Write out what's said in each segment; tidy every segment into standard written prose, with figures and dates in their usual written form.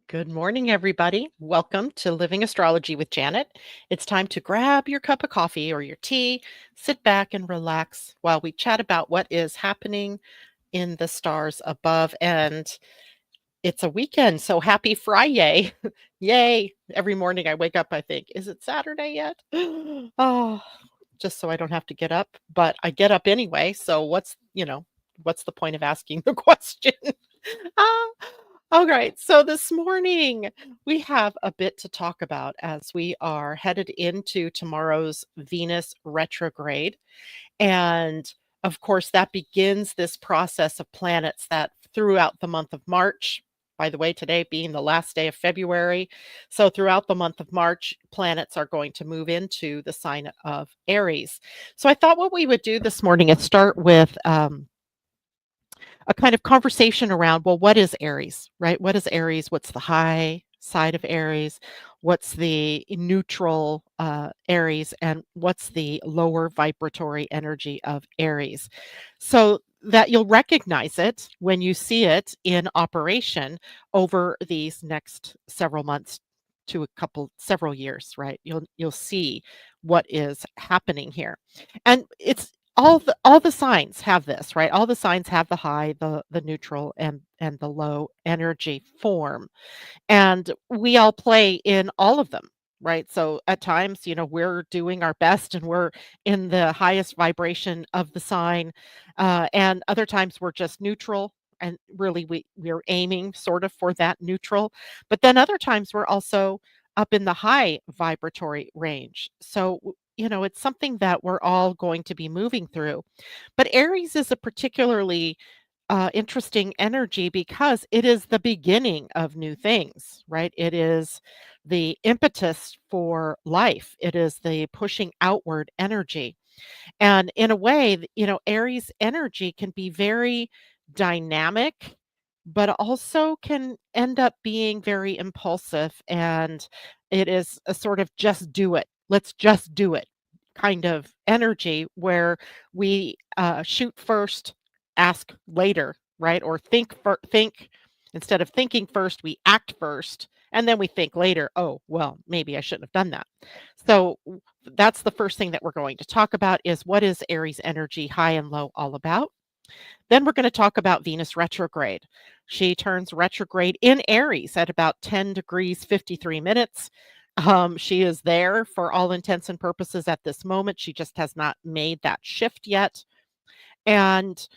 Good morning, everybody. Welcome to Living Astrology with Janet. It's time to grab your cup of coffee or your tea, sit back and relax while we chat about what is happening in the stars above. And it's a weekend, so happy Friday. Yay. Every morning I wake up, I think, is it Saturday yet? Oh, just so I don't have to get up, but I get up anyway. So what's the point of asking the question? Ah, all right. So this morning we have a bit to talk about as we are headed into tomorrow's Venus retrograde. And of course, that begins this process of planets that throughout the month of March, by the way, today being the last day of February. So, throughout the month of March, planets are going to move into the sign of Aries. So, I thought what we would do this morning is start with a kind of conversation around, well, what is Aries, right? What is Aries? What's the high side of Aries? What's the neutral Aries? And what's the lower vibratory energy of Aries? So that you'll recognize it when you see it in operation over these next several months to several years, right? You'll see what is happening here. And it's all the signs have this, right? All the signs have the high, the neutral, and the low energy form, and we all play in all of them, right? So at times, we're doing our best and we're in the highest vibration of the sign, and other times we're just neutral. And really, we're aiming sort of for that neutral, but then other times we're also up in the high vibratory range. So it's something that we're all going to be moving through. But Aries is a particularly interesting energy because it is the beginning of new things, right? It is the impetus for life. It is the pushing outward energy. And in a way, Aries energy can be very dynamic, but also can end up being very impulsive. And it is a sort of just do it. Let's just do it kind of energy where we shoot first, ask later, right? Or think instead of thinking first, we act first, and then we think later, oh, well, maybe I shouldn't have done that. So that's the first thing that we're going to talk about is what is Aries energy high and low all about? Then we're going to talk about Venus retrograde. She turns retrograde in Aries at about 10 degrees 53 minutes. She is there for all intents and purposes at this moment. She just has not made that shift yet. And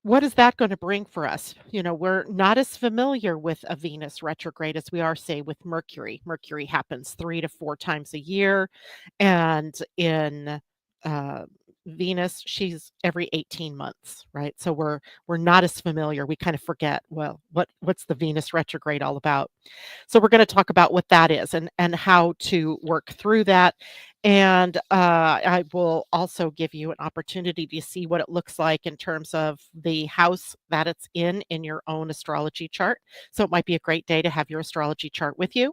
what is that going to bring for us? We're not as familiar with a Venus retrograde as we are, say, with Mercury. Mercury happens 3 to 4 times a year. And in uh, Venus, she's every 18 months, right? So we're not as familiar. We kind of forget, well, what's the Venus retrograde all about? So we're going to talk about what that is and how to work through that. And I will also give you an opportunity to see what it looks like in terms of the house that it's in your own astrology chart. So it might be a great day to have your astrology chart with you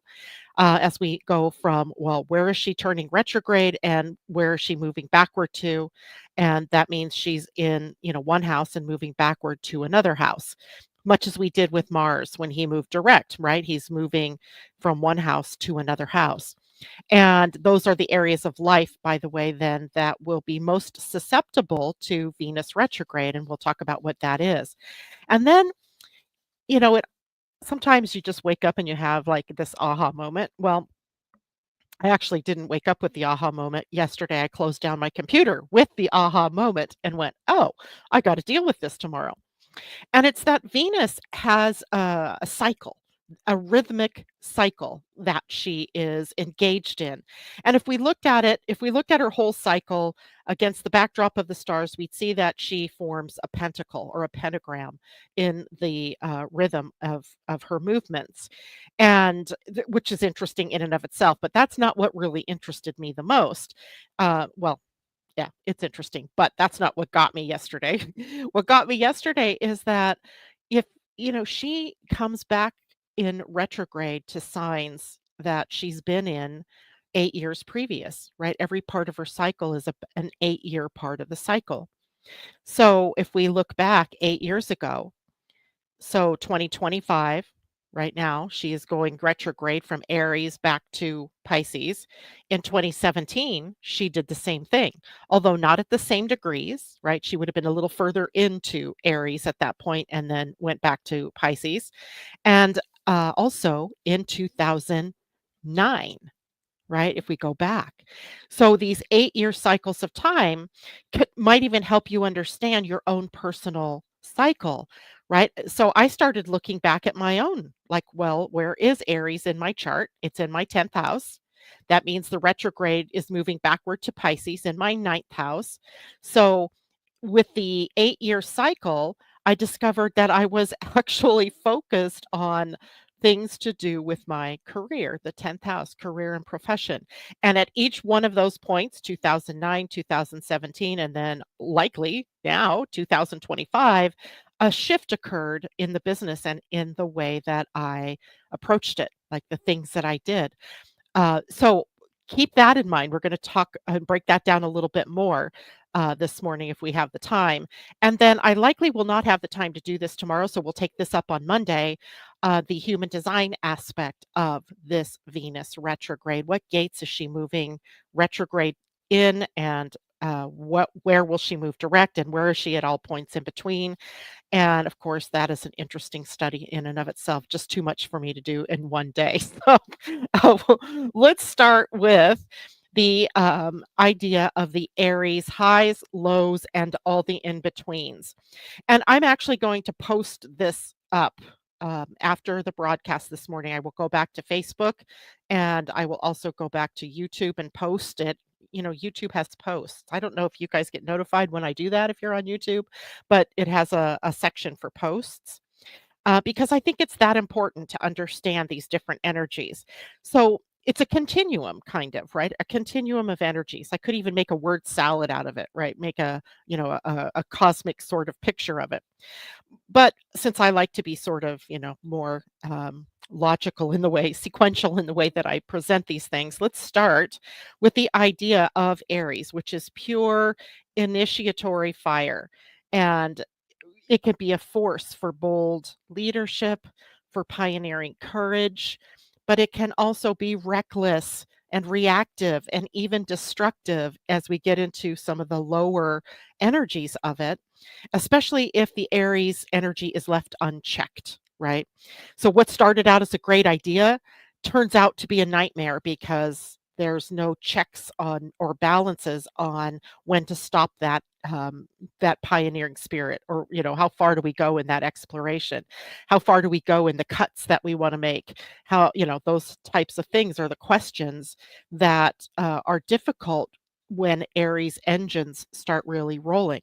as we go from, well, where is she turning retrograde and where is she moving backward to? And that means she's in, one house and moving backward to another house, much as we did with Mars when he moved direct, right? He's moving from one house to another house. And those are the areas of life, by the way, then that will be most susceptible to Venus retrograde. And we'll talk about what that is. And then, it sometimes you just wake up and you have like this aha moment. Well, I actually didn't wake up with the aha moment yesterday. I closed down my computer with the aha moment and went, oh, I got to deal with this tomorrow. And it's that Venus has a cycle, a rhythmic cycle that she is engaged in. And if we looked at her whole cycle against the backdrop of the stars, we'd see that she forms a pentacle or a pentagram in the rhythm of her movements, and which is interesting in and of itself. But that's not what really interested me the most. Well, yeah, it's interesting, but that's not what got me yesterday. What got me yesterday is that if, she comes back in retrograde to signs that she's been in 8 years previous, right? Every part of her cycle is an 8-year part of the cycle. So if we look back 8 years ago, so 2025, right now. She is going retrograde from Aries back to Pisces. In 2017, she did the same thing, although not at the same degrees, right? She would have been a little further into Aries at that point and then went back to Pisces. And also in 2009, right? If we go back. So these 8-year cycles of time might even help you understand your own personal cycle, right? So I started looking back at my own, like, well, where is Aries in my chart? It's in my 10th house. That means the retrograde is moving backward to Pisces in my ninth house. So with the 8-year cycle, I discovered that I was actually focused on things to do with my career, the 10th house, career and profession. And at each one of those points, 2009, 2017, and then likely now 2025, a shift occurred in the business and in the way that I approached it, like the things that I did. So keep that in mind. We're going to talk and break that down a little bit more this morning if we have the time. And then I likely will not have the time to do this tomorrow. So we'll take this up on Monday. The human design aspect of this Venus retrograde. What gates is she moving retrograde in? And where will she move direct? And where is she at all points in between? And of course, that is an interesting study in and of itself, just too much for me to do in one day. So uh, let's start with the idea of the Aries highs, lows, and all the in betweens. And I'm actually going to post this up after the broadcast this morning. I will go back to Facebook and I will also go back to YouTube and post it. You know, YouTube has posts. I don't know if you guys get notified when I do that if you're on YouTube, but it has a section for posts because I think it's that important to understand these different energies. So it's a continuum, kind of, right? A continuum of energies. I could even make a word salad out of it, right? Make a, a cosmic sort of picture of it. But since I like to be sort of, more logical in the way, sequential in the way that I present these things, let's start with the idea of Aries, which is pure initiatory fire. And it can be a force for bold leadership, for pioneering courage, but it can also be reckless and reactive and even destructive as we get into some of the lower energies of it, especially if the Aries energy is left unchecked, right? So, what started out as a great idea turns out to be a nightmare because there's no checks on or balances on when to stop that pioneering spirit, or how far do we go in that exploration, how far do we go in the cuts that we want to make, how those types of things are the questions that are difficult when Aries engines start really rolling.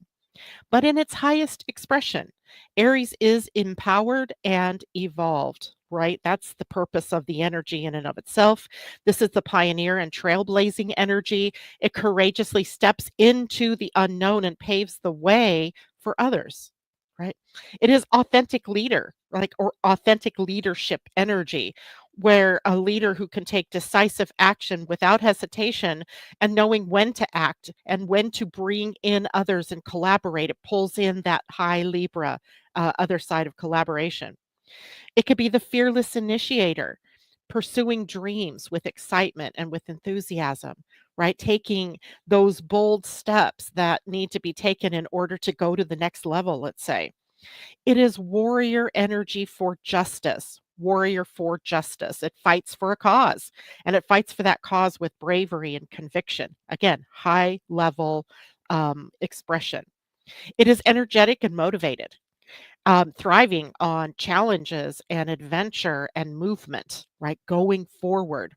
But in its highest expression, Aries is empowered and evolved, right? That's the purpose of the energy in and of itself. This is the pioneer and trailblazing energy. It courageously steps into the unknown and paves the way for others, right? It is authentic leader, like, or authentic leadership energy, where a leader who can take decisive action without hesitation and knowing when to act and when to bring in others and collaborate. It pulls in that high Libra, other side of collaboration. It could be the fearless initiator, pursuing dreams with excitement and with enthusiasm, right? Taking those bold steps that need to be taken in order to go to the next level, let's say. It is warrior energy for justice. Warrior for justice. It fights for a cause, and it fights for that cause with bravery and conviction. Again, high level expression. It is energetic and motivated, thriving on challenges and adventure and movement, right? Going forward.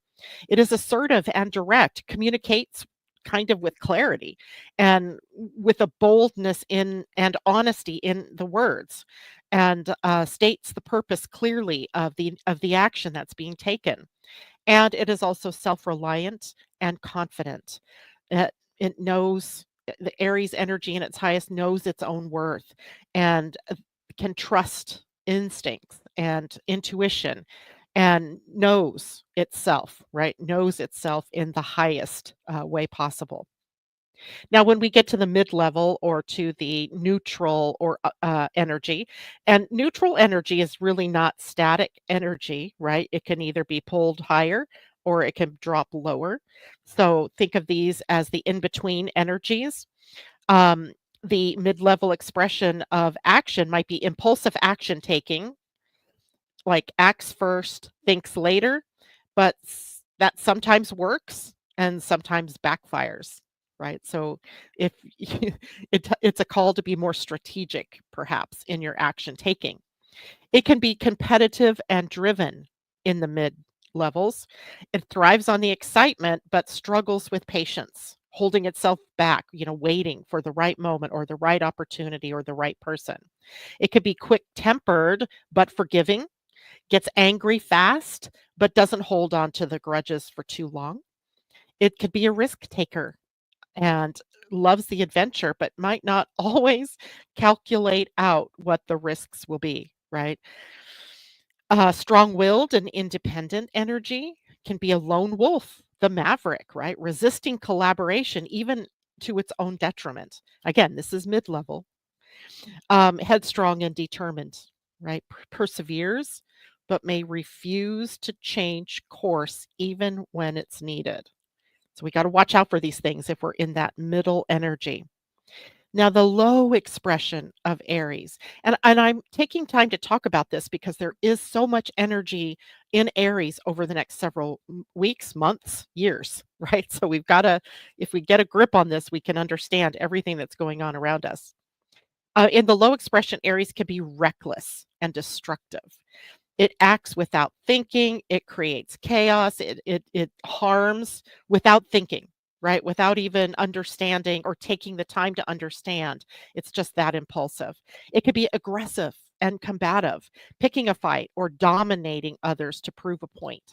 It is assertive and direct, communicates kind of with clarity and with a boldness in and honesty in the words, and states the purpose clearly of the action that's being taken. And it is also self-reliant and confident. It knows the Aries energy in its highest knows its own worth and can trust instincts and intuition and knows itself, right? Knows itself in the highest way possible. Now, when we get to the mid-level or to the neutral or energy, and neutral energy is really not static energy, right? It can either be pulled higher or it can drop lower. So think of these as the in-between energies. Um, the mid-level expression of action might be impulsive action taking, like acts first, thinks later, but that sometimes works and sometimes backfires, right? So if it's a call to be more strategic, perhaps in your action taking. It can be competitive and driven in the mid levels. It thrives on the excitement, but struggles with patience, holding itself back, waiting for the right moment or the right opportunity or the right person. It could be quick tempered, but forgiving, gets angry fast, but doesn't hold on to the grudges for too long. It could be a risk taker and loves the adventure, but might not always calculate out what the risks will be, right? Strong willed and independent energy can be a lone wolf, the maverick, right? Resisting collaboration, even to its own detriment. Again, this is mid level. Headstrong and determined, right? Perseveres, but may refuse to change course even when it's needed. So we got to watch out for these things if we're in that middle energy. Now, the low expression of Aries, and I'm taking time to talk about this because there is so much energy in Aries over the next several weeks, months, years, right? So we've got to, if we get a grip on this, we can understand everything that's going on around us. In the low expression, Aries can be reckless and destructive. It acts without thinking, it creates chaos, it harms without thinking, right? Without even understanding or taking the time to understand. It's just that impulsive. It could be aggressive and combative, picking a fight or dominating others to prove a point.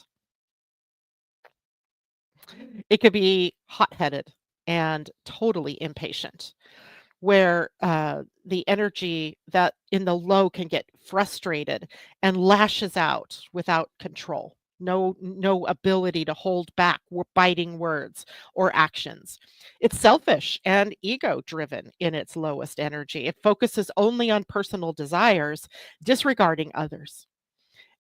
It could be hot-headed and totally impatient, where the energy that in the low can get frustrated and lashes out without control. No ability to hold back biting words or actions. It's selfish and ego driven in its lowest energy. It focuses only on personal desires, disregarding others.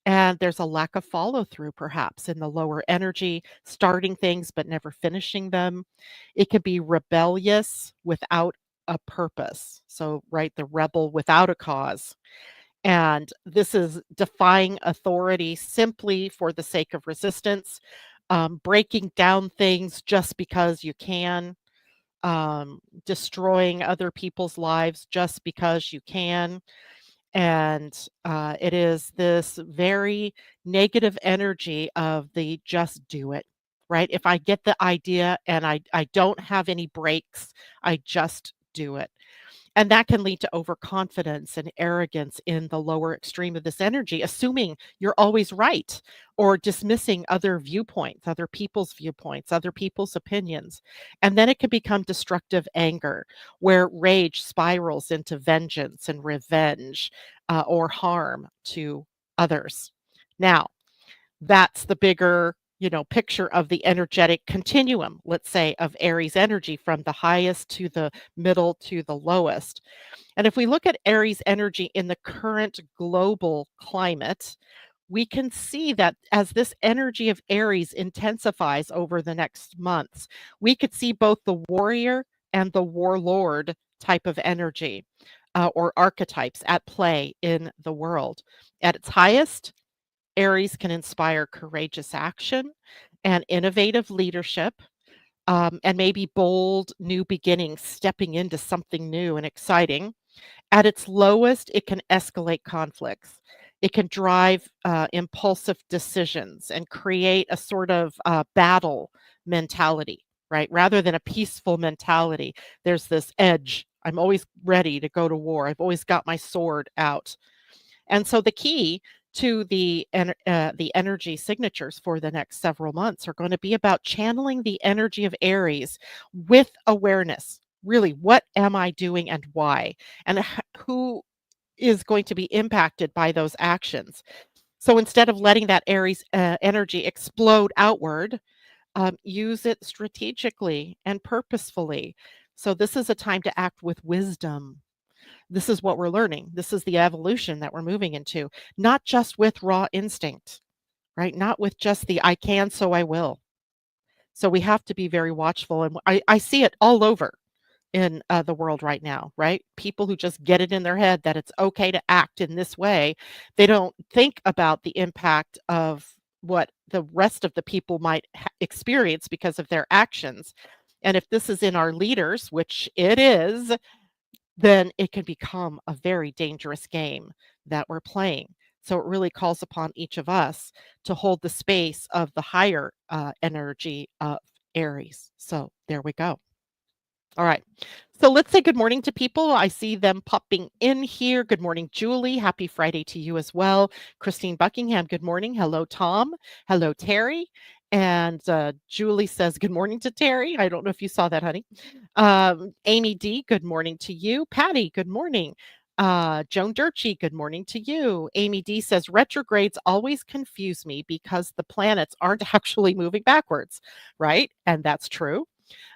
And there's a lack of follow through, perhaps, in the lower energy, starting things but never finishing them. It could be rebellious without a purpose. So, right, the rebel without a cause. And this is defying authority simply for the sake of resistance, breaking down things just because you can, destroying other people's lives just because you can, and it is this very negative energy of the just do it, right? If I get the idea and I don't have any breaks, I just do it. And that can lead to overconfidence and arrogance in the lower extreme of this energy, assuming you're always right or dismissing other viewpoints, other people's viewpoints, other people's opinions. And then it can become destructive anger, where rage spirals into vengeance and revenge or harm to others. Now, that's the bigger picture of the energetic continuum, let's say, of Aries energy from the highest to the middle to the lowest. And if we look at Aries energy in the current global climate, we can see that as this energy of Aries intensifies over the next months, we could see both the warrior and the warlord type of energy or archetypes at play in the world. At its highest, Aries can inspire courageous action and innovative leadership, and maybe bold new beginnings, stepping into something new and exciting. At its lowest, it can escalate conflicts. It can drive impulsive decisions and create a sort of battle mentality, right? Rather than a peaceful mentality, there's this edge. I'm always ready to go to war. I've always got my sword out. And so the key to the energy signatures for the next several months are going to be about channeling the energy of Aries with awareness. Really, what am I doing and why? And who is going to be impacted by those actions? So instead of letting that Aries energy explode outward, use it strategically and purposefully. So this is a time to act with wisdom. This is what we're learning. This is the evolution that we're moving into, not just with raw instinct, right? Not with just the I can, so I will. So we have to be very watchful. And I see it all over in the world right now, right? People who just get it in their head that it's okay to act in this way. They don't think about the impact of what the rest of the people might experience because of their actions. And if this is in our leaders, which it is, then it can become a very dangerous game that we're playing. So it really calls upon each of us to hold the space of the higher energy of Aries. So there we go. All right. So let's say good morning to people. I see them popping in here. Good morning, Julie. Happy Friday to you as well. Christine Buckingham, good morning. Hello, Tom. Hello, Terry. And Julie says good morning to Terry. I don't know if you saw that, honey. Amy D, good morning to you. Patty, good morning. Joan Durchie, good morning to you. Amy D says retrogrades always confuse me because the planets aren't actually moving backwards, right? And that's true.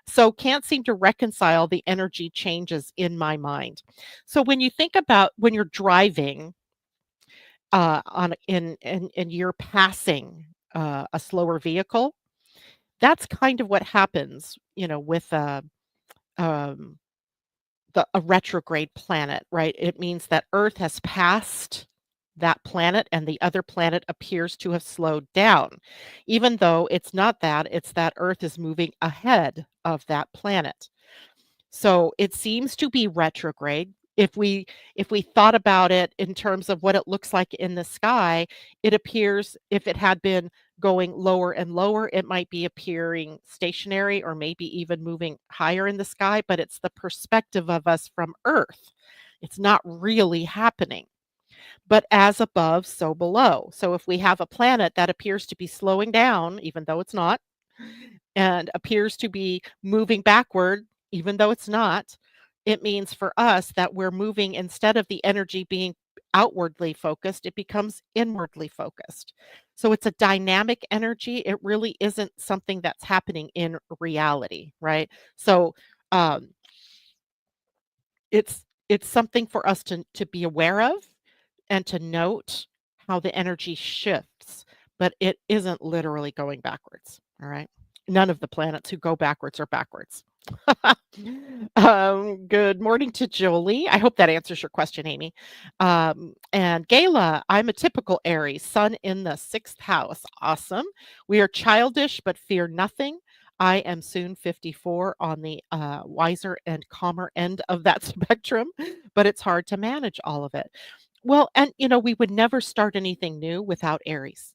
So can't seem to reconcile the energy changes in my mind. So when you think about when you're driving on and you're passing a slower vehicle, that's kind of what happens, with um, a retrograde planet, right? It means that Earth has passed that planet and the other planet appears to have slowed down. Even though it's not that, it's that Earth is moving ahead of that planet. So it seems to be retrograde. If we thought about it in terms of what it looks like in the sky, it appears if it had been going lower and lower, it might be appearing stationary or maybe even moving higher in the sky, but it's the perspective of us from Earth. It's not really happening. But as above, so below. So if we have a planet that appears to be slowing down, even though it's not, and appears to be moving backward, even though it's not, it means for us that we're moving instead of the energy being outwardly focused, it becomes inwardly focused. So it's a dynamic energy. It really isn't something that's happening in reality, right? So um, it's something for us to be aware of and to note how the energy shifts, but it isn't literally going backwards. All right. None of the planets who go backwards are backwards. Good morning to Jolie. I hope that answers your question, Amy. And Gayla, I'm a typical Aries, sun in the sixth house. Awesome. We are childish, but fear nothing. I am soon 54 on the wiser and calmer end of that spectrum, but it's hard to manage all of it. Well, and we would never start anything new without Aries.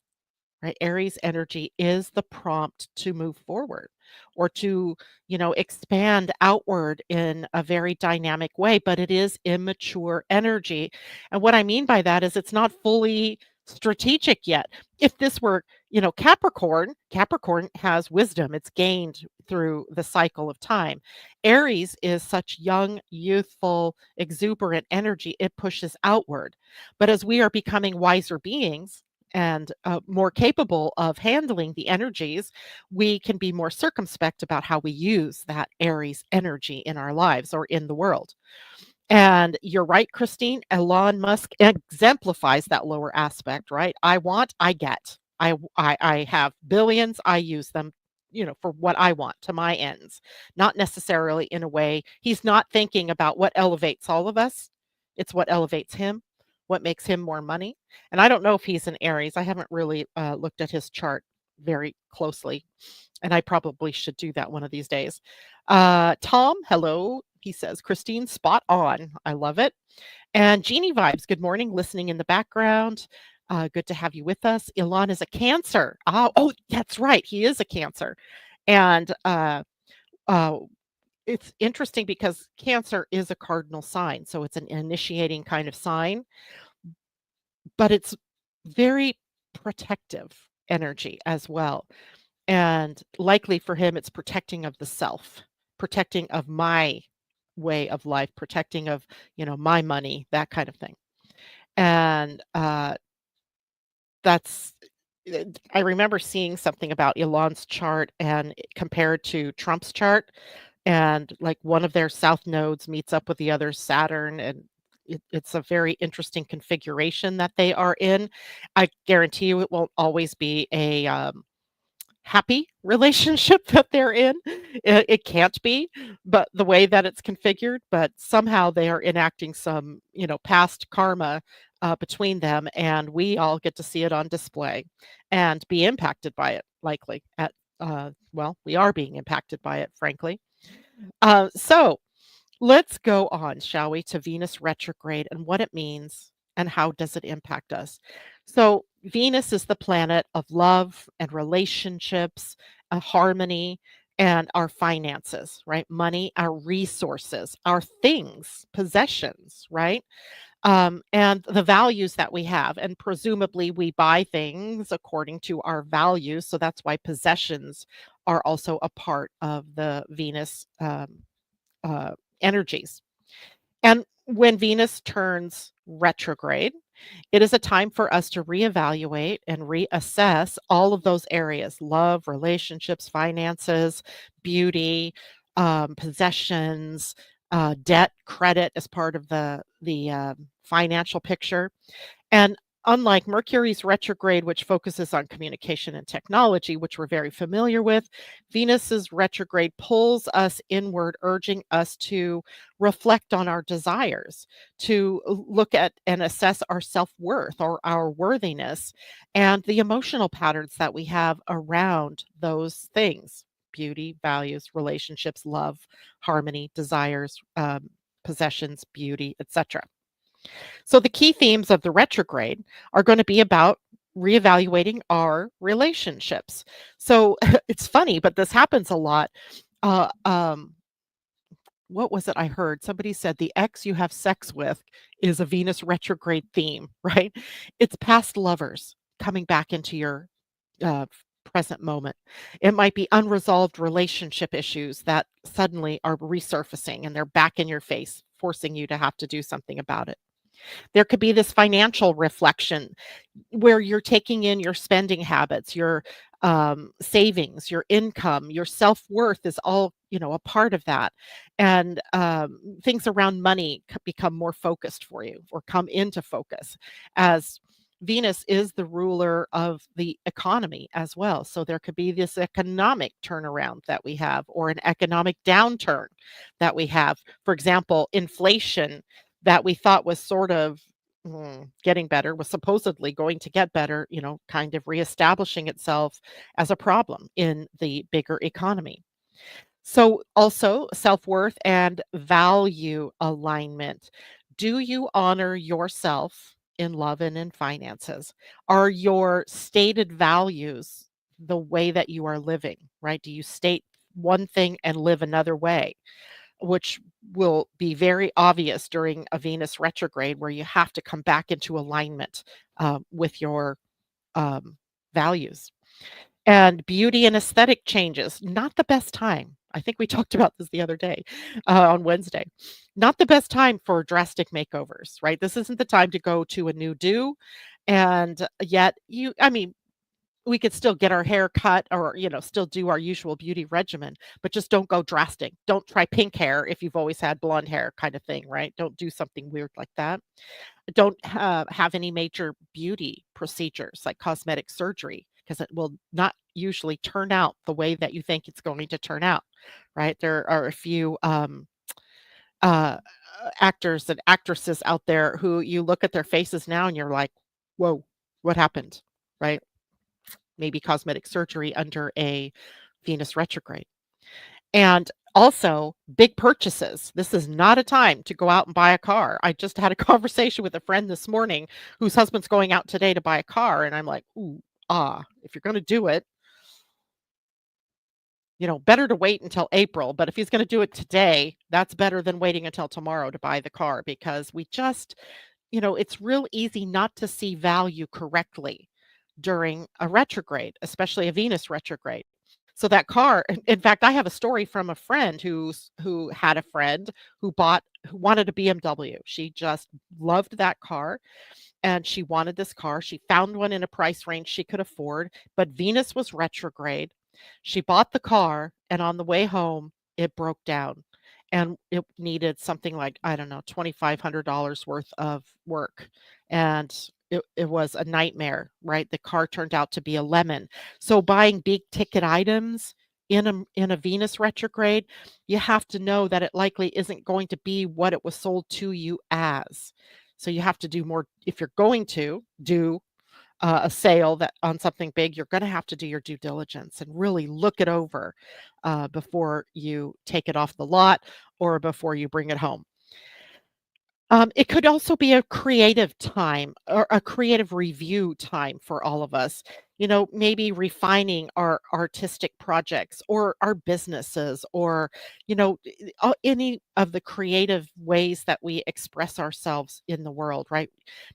Right? Aries energy is the prompt to move forward or to, expand outward in a very dynamic way, but it is immature energy. And what I mean by that is it's not fully strategic yet. If this were, Capricorn has wisdom. It's gained through the cycle of time. Aries is such young, youthful, exuberant energy, it pushes outward. But as we are becoming wiser beings, and more capable of handling the energies, we can be more circumspect about how we use that Aries energy in our lives or in the world. And you're right, Christine. Elon Musk exemplifies that lower aspect, right? I want, I get. I have billions. I use them, for what I want to my ends, not necessarily in a way. He's not thinking about what elevates all of us. It's what elevates him, what makes him more money. And I don't know if he's an Aries. I haven't really looked at his chart very closely, and I probably should do that one of these days. Tom, hello. He says, Christine, spot on. I love it. And Jeannie Vibes, good morning, listening in the background. Good to have you with us. Elon is a Cancer. Oh, that's right. He is a Cancer. And uh, it's interesting because Cancer is a cardinal sign. So it's an initiating kind of sign, but it's very protective energy as well. And likely for him, it's protecting of the self, protecting of my way of life, protecting of, my money, that kind of thing. And that's I remember seeing something about Elon's chart and compared to Trump's chart, and like one of their south nodes meets up with the other Saturn, and it's a very interesting configuration that they are in. I guarantee you it won't always be a happy relationship that they're in. It can't be, but the way that it's configured, but somehow they are enacting some, past karma between them, and we all get to see it on display and be impacted by it, likely. Well, we are being impacted by it, frankly. So let's go on, shall we, to Venus retrograde and what it means and how does it impact us. So, Venus is the planet of love and relationships, harmony, and our finances, right? Money, our resources, our things, possessions, right? And the values that we have. And presumably, we buy things according to our values. So, that's why possessions are also a part of the Venus uh, energies. And when Venus turns retrograde, it is a time for us to reevaluate and reassess all of those areas: love, relationships, finances, beauty, possessions, debt, credit as part of the financial picture. And unlike Mercury's retrograde, which focuses on communication and technology, which we're very familiar with, Venus's retrograde pulls us inward, urging us to reflect on our desires, to look at and assess our self worth or our worthiness, and the emotional patterns that we have around those things: beauty, values, relationships, love, harmony, desires, possessions, beauty, etc. So the key themes of the retrograde are going to be about reevaluating our relationships. So it's funny, but this happens a lot. Uh, um, what was it I heard? Somebody said the ex you have sex with is a Venus retrograde theme, right? It's past lovers coming back into your uh, present moment. It might be unresolved relationship issues that suddenly are resurfacing and they're back in your face, forcing you to have to do something about it. There could be this financial reflection where you're taking in your spending habits, your savings, your income, your self worth is all, a part of that. And things around money become more focused for you or come into focus as Venus is the ruler of the economy as well. So there could be this economic turnaround that we have, or an economic downturn that we have. For example, inflation that we thought was sort of getting better, was supposedly going to get better, kind of reestablishing itself as a problem in the bigger economy. So, also self worth and value alignment. Do you honor yourself in love and in finances? Are your stated values the way that you are living, right? Do you state one thing and live another way? Which will be very obvious during a Venus retrograde, where you have to come back into alignment with your um, values. And beauty and aesthetic changes, not the best time. I think we talked about this the other day on Wednesday. Not the best time for drastic makeovers, right? This isn't the time to go to a new do. And yet, I mean, we could still get our hair cut or, still do our usual beauty regimen, but just don't go drastic. Don't try pink hair if you've always had blonde hair, kind of thing, right? Don't do something weird like that. Don't have any major beauty procedures like cosmetic surgery, because it will not usually turn out the way that you think it's going to turn out, right? There are a few uh, actors and actresses out there who you look at their faces now and you're like, whoa, what happened? Right? Maybe cosmetic surgery under a Venus retrograde. And also big purchases. This is not a time to go out and buy a car. I just had a conversation with a friend this morning whose husband's going out today to buy a car. And I'm like, ooh, if you're going to do it, better to wait until April. But if he's going to do it today, that's better than waiting until tomorrow to buy the car, because we just, it's real easy not to see value correctly during a retrograde, especially a Venus retrograde. So that car, in fact, I have a story from a friend who had a friend who wanted a BMW. She just loved that car, and she wanted this car. She found one in a price range she could afford, but Venus was retrograde. She bought the car, and on the way home, it broke down, and it needed something like, I don't know, $2,500 worth of work, and it was a nightmare, right? The car turned out to be a lemon. So buying big ticket items in a Venus retrograde, you have to know that it likely isn't going to be what it was sold to you as. So you have to do more if you're going to do a sale that on something big, you're going to have to do your due diligence and really look it over before you take it off the lot or before you bring it home. It could also be a creative time or a creative review time for all of us. Maybe refining our artistic projects or our businesses or, any of the creative ways that we express ourselves in the world, right?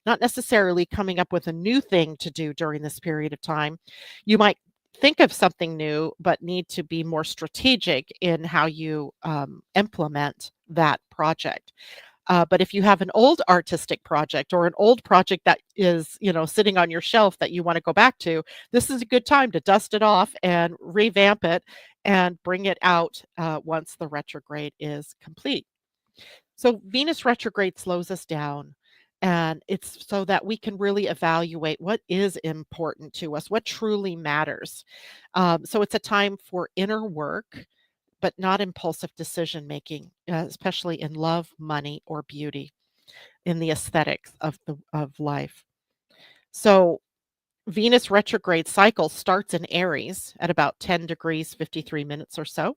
Not necessarily coming up with a new thing to do during this period of time. You might think of something new, but need to be more strategic in how you implement that project. But if you have an old artistic project or an old project that is, sitting on your shelf that you want to go back to, this is a good time to dust it off and revamp it and bring it out once the retrograde is complete. So Venus retrograde slows us down. And it's so that we can really evaluate what is important to us, what truly matters. So it's a time for inner work, but not impulsive decision making, especially in love, money, or beauty, in the aesthetics of life. So Venus retrograde cycle starts in Aries at about 10 degrees 53 minutes or so,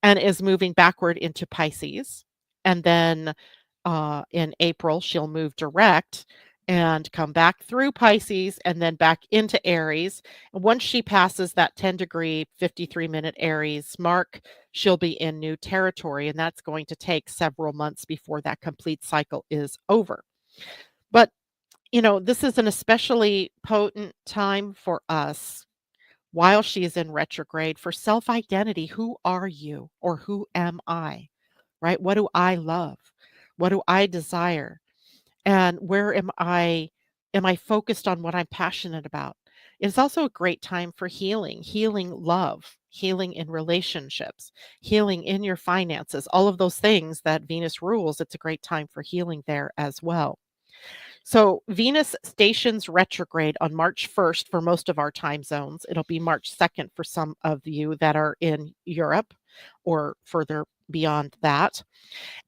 and is moving backward into Pisces. And then in April, she'll move direct and come back through Pisces and then back into Aries. And once she passes that 10-degree, 53-minute Aries mark, she'll be in new territory. And that's going to take several months before that complete cycle is over. But, this is an especially potent time for us while she is in retrograde for self identity. Who are you or who am I? Right? What do I love? What do I desire? And where am I focused on what I'm passionate about? It's also a great time for healing love, healing in relationships, healing in your finances, all of those things that Venus rules. It's a great time for healing there as well. So Venus stations retrograde on March 1st for most of our time zones. It'll be March 2nd for some of you that are in Europe or further beyond that.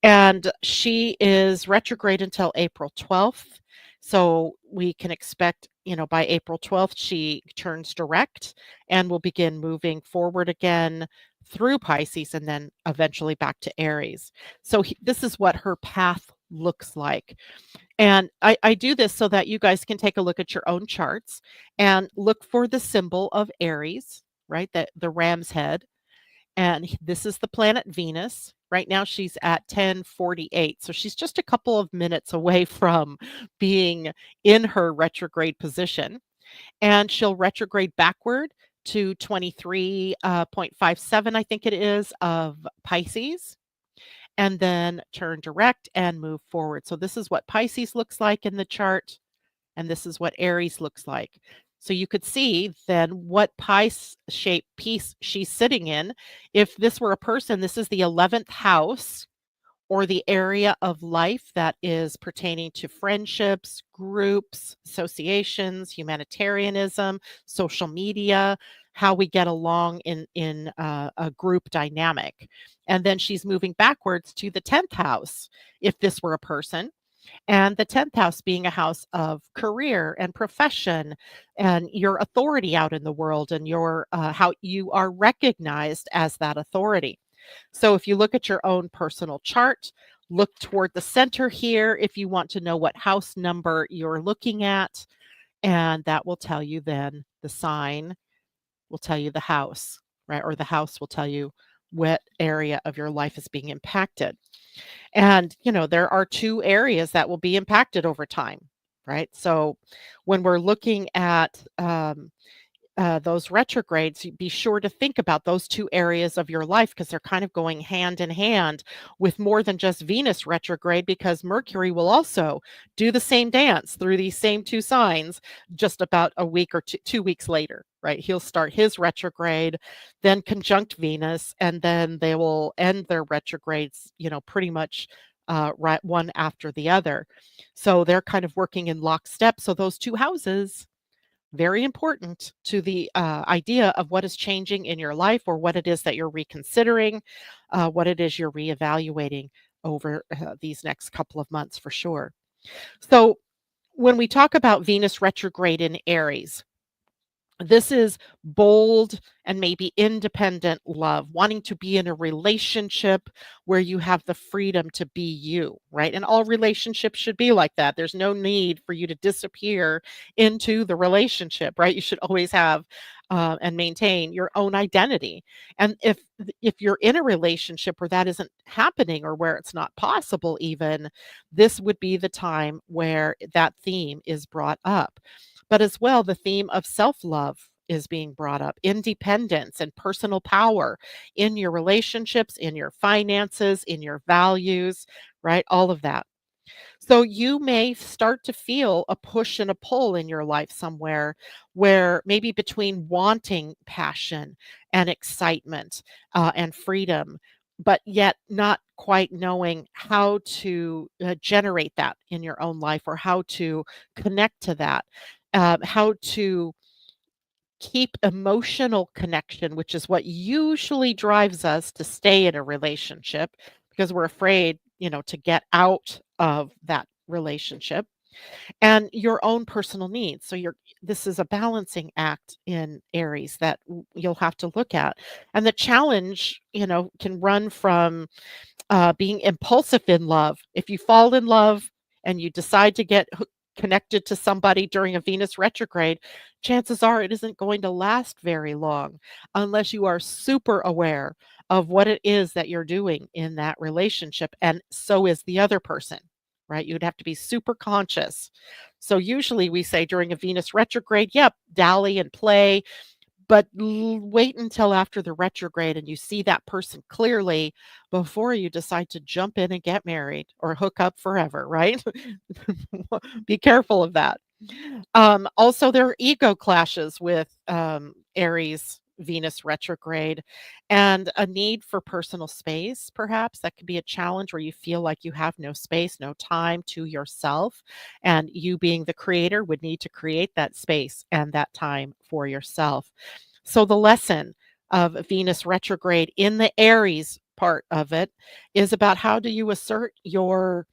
And she is retrograde until April 12th. So we can expect, by April 12th, she turns direct and will begin moving forward again through Pisces and then eventually back to Aries. So this is what her path looks like. And I do this so that you guys can take a look at your own charts and look for the symbol of Aries, right? The ram's head. And this is the planet Venus. Right now she's at 1048. So she's just a couple of minutes away from being in her retrograde position. And she'll retrograde backward to 23.57, I think it is, of Pisces, and then turn direct and move forward. So this is what Pisces looks like in the chart, and this is what Aries looks like. So you could see then what pie-shaped piece she's sitting in. If this were a person, this is the 11th house or the area of life that is pertaining to friendships, groups, associations, humanitarianism, social media, how we get along in a group dynamic. And then she's moving backwards to the 10th house if this were a person, and the 10th house being a house of career and profession and your authority out in the world and your how you are recognized as that authority. So if you look at your own personal chart, look toward the center here if you want to know what house number you're looking at, and that will tell you then the sign will tell you the house, right? Or the house will tell you what area of your life is being impacted. And, there are two areas that will be impacted over time, right? So when we're looking at those retrogrades, be sure to think about those two areas of your life because they're kind of going hand in hand with more than just Venus retrograde, because Mercury will also do the same dance through these same two signs just about a week or 2 weeks later, right? He'll start his retrograde, then conjunct Venus, and then they will end their retrogrades, pretty much right one after the other. So they're kind of working in lockstep. So those two houses, very important to the idea of what is changing in your life, or what it is that you're reconsidering, what it is you're reevaluating over these next couple of months for sure. So, when we talk about Venus retrograde in Aries, this is bold and maybe independent love, wanting to be in a relationship where you have the freedom to be you, right? And all relationships should be like that. There's no need for you to disappear into the relationship, right? You should always have and maintain your own identity. And if you're in a relationship where that isn't happening, or where it's not possible even, this would be the time where that theme is brought up. But as well, the theme of self love is being brought up, independence and personal power in your relationships, in your finances, in your values, right? All of that. So you may start to feel a push and a pull in your life somewhere, where maybe between wanting passion and excitement and freedom, but yet not quite knowing how to generate that in your own life, or how to connect to that, how to keep emotional connection, which is what usually drives us to stay in a relationship, because we're afraid, to get out of that relationship, and your own personal needs. So this is a balancing act in Aries that you'll have to look at. And the challenge, can run from being impulsive in love. If you fall in love and you decide to get connected to somebody during a Venus retrograde, chances are it isn't going to last very long unless you are super aware of what it is that you're doing in that relationship. And so is the other person, right? You'd have to be super conscious. So usually we say during a Venus retrograde, yep, dally and play, but wait until after the retrograde and you see that person clearly before you decide to jump in and get married or hook up forever, right? Be careful of that. Also, there are ego clashes with Aries Venus retrograde, and a need for personal space. Perhaps that could be a challenge where you feel like you have no space, no time to yourself. And you, being the creator, would need to create that space and that time for yourself. So, the lesson of Venus retrograde in the Aries part of it is about how do you assert your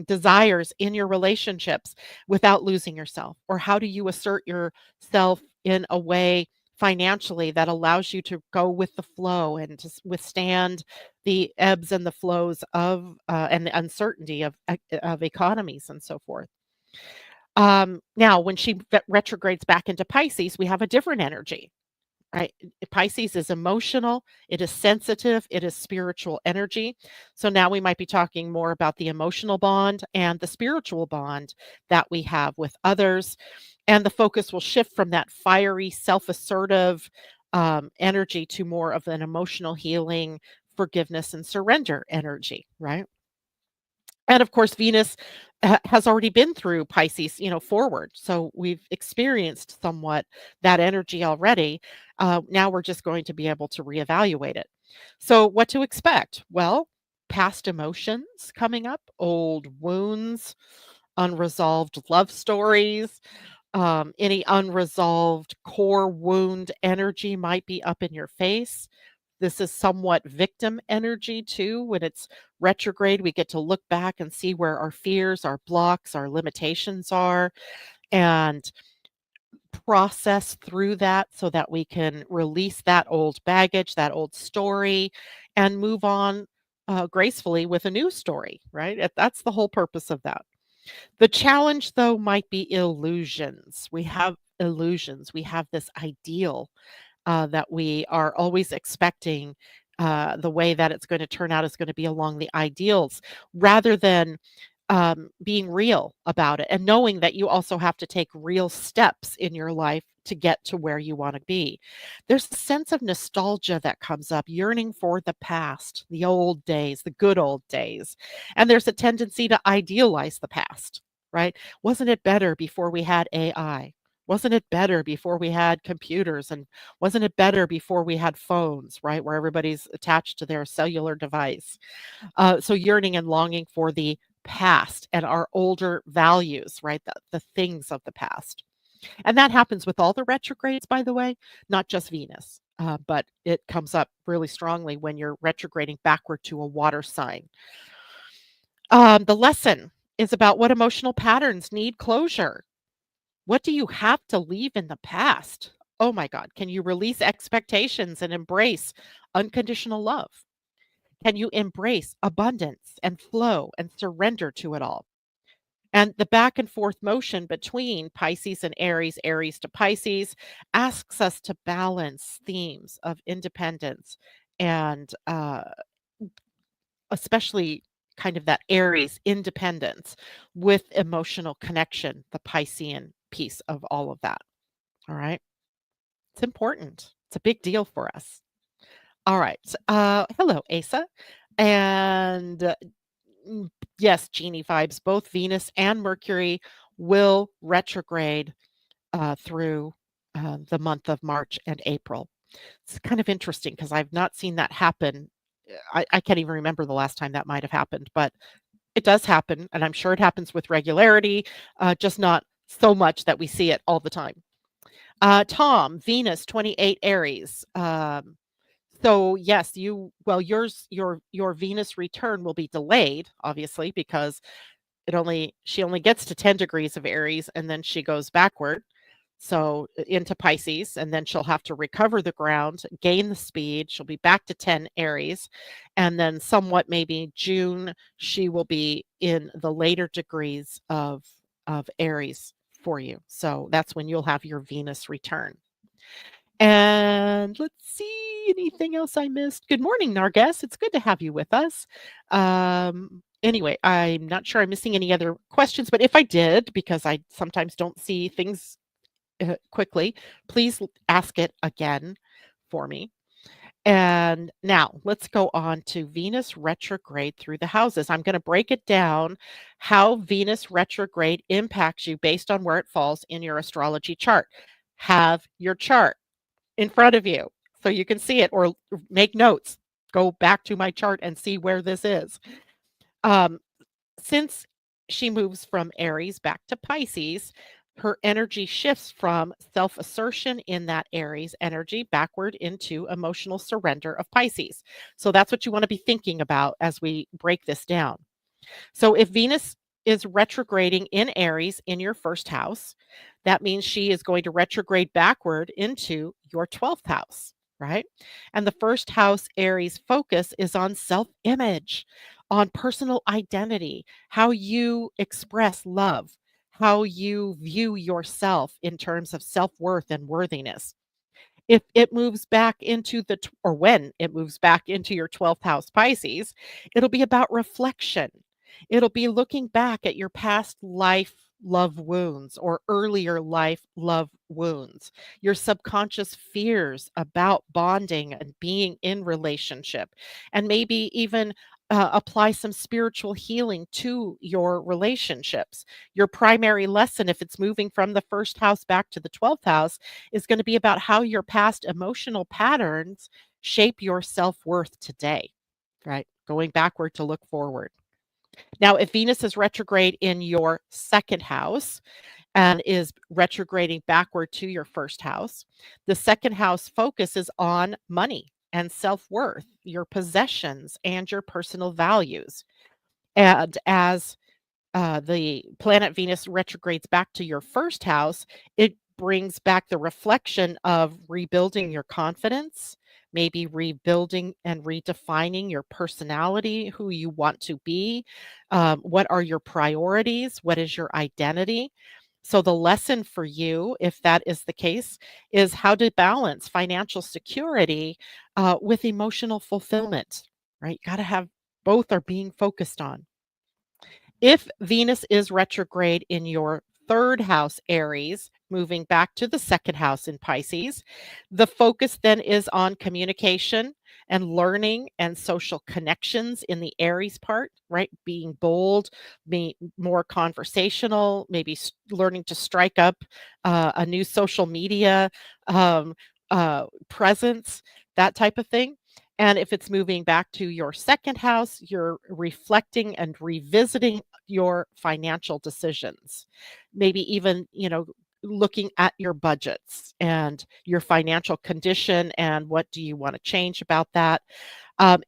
desires in your relationships without losing yourself? Or how do you assert yourself in a way financially that allows you to go with the flow and to withstand the ebbs and the flows of and the uncertainty of economies and so forth? Now, when she retrogrades back into Pisces, we have a different energy. Right. Pisces is emotional, it is sensitive, it is spiritual energy. So now we might be talking more about the emotional bond and the spiritual bond that we have with others. And the focus will shift from that fiery, self assertive energy to more of an emotional healing, forgiveness, and surrender energy. Right. And of course, Venus has already been through Pisces, forward. So we've experienced somewhat that energy already. Now we're just going to be able to reevaluate it. So, what to expect? Well, past emotions coming up, old wounds, unresolved love stories, any unresolved core wound energy might be up in your face. This is somewhat victim energy too. When it's retrograde, we get to look back and see where our fears, our blocks, our limitations are, and process through that so that we can release that old baggage, that old story, and move on gracefully with a new story, right? That's the whole purpose of that. The challenge, though, might be illusions. We have illusions. We have this ideal that we are always expecting the way that it's going to turn out is going to be along the ideals rather than being real about it and knowing that you also have to take real steps in your life to get to where you want to be. There's a sense of nostalgia that comes up, yearning for the past, the old days, the good old days. And there's a tendency to idealize the past, right? Wasn't it better before we had AI? Wasn't it better before we had computers? And wasn't it better before we had phones, right? Where everybody's attached to their cellular device. So yearning and longing for the past and our older values, right? The things of the past. And that happens with all the retrogrades, by the way, not just Venus. But it comes up really strongly when you're retrograding backward to a water sign. The lesson is about what emotional patterns need closure. What do you have to leave in the past? Oh my God. Can you release expectations and embrace unconditional love? Can you embrace abundance and flow and surrender to it all? And the back and forth motion between Pisces and Aries, Aries to Pisces, asks us to balance themes of independence and especially kind of that Aries independence with emotional connection, the Piscean piece of all of that. All right. It's important. It's a big deal for us. All right. Hello, Asa. And Mm, yes, genie vibes. Both Venus and Mercury will retrograde through the month of March and April. It's kind of interesting because I've not seen that happen. I can't even remember the last time that might have happened, but it does happen. And I'm sure it happens with regularity, just not so much that we see it all the time. Tom, Venus 28 Aries. So yes, your Venus return will be delayed, obviously, because she only gets to 10 degrees of Aries and then she goes backward. So into Pisces, and then she'll have to recover the ground, gain the speed. She'll be back to 10 Aries. And then somewhat maybe June, she will be in the later degrees of Aries for you. So that's when you'll have your Venus return. And let's see, anything else I missed? Good morning, Narges. It's good to have you with us. Anyway, I'm not sure I'm missing any other questions, but if I did, because I sometimes don't see things quickly, please ask it again for me. And now let's go on to Venus retrograde through the houses. I'm going to break it down how Venus retrograde impacts you based on where it falls in your astrology chart. Have your chart in front of you so you can see it or make notes. Go back to my chart and see where this is. Um, since she moves from Aries back to Pisces, her energy shifts from self assertion in that Aries energy backward into emotional surrender of Pisces. So that's what you want to be thinking about as we break this down. So if Venus is retrograding in Aries in your first house, that means she is going to retrograde backward into your 12th house, right? And the first house Aries focus is on self image, on personal identity, how you express love, how you view yourself in terms of self worth and worthiness. If it moves back into or when it moves back into your 12th house Pisces, it'll be about reflection. It'll be looking back at your past life love wounds or earlier life love wounds, your subconscious fears about bonding and being in relationship, and maybe even apply some spiritual healing to your relationships. Your primary lesson, if it's moving from the first house back to the 12th house, is going to be about how your past emotional patterns shape your self worth today, right? Going backward to look forward. Now, if Venus is retrograde in your second house and is retrograding backward to your first house, the second house focuses on money and self worth, your possessions, and your personal values. And as the planet Venus retrogrades back to your first house, it brings back the reflection of rebuilding your confidence, maybe rebuilding and redefining your personality, who you want to be, what are your priorities, what is your identity. So, the lesson for you, if that is the case, is how to balance financial security with emotional fulfillment, right? You got to have both are being focused on. If Venus is retrograde in your third house, Aries, moving back to the second house in Pisces, the focus then is on communication and learning and social connections in the Aries part, right? Being bold, being more conversational, maybe learning to strike up a new social media um, presence, that type of thing. And if it's moving back to your second house, you're reflecting and revisiting your financial decisions. Maybe even, looking at your budgets and your financial condition and what do you want to change about that.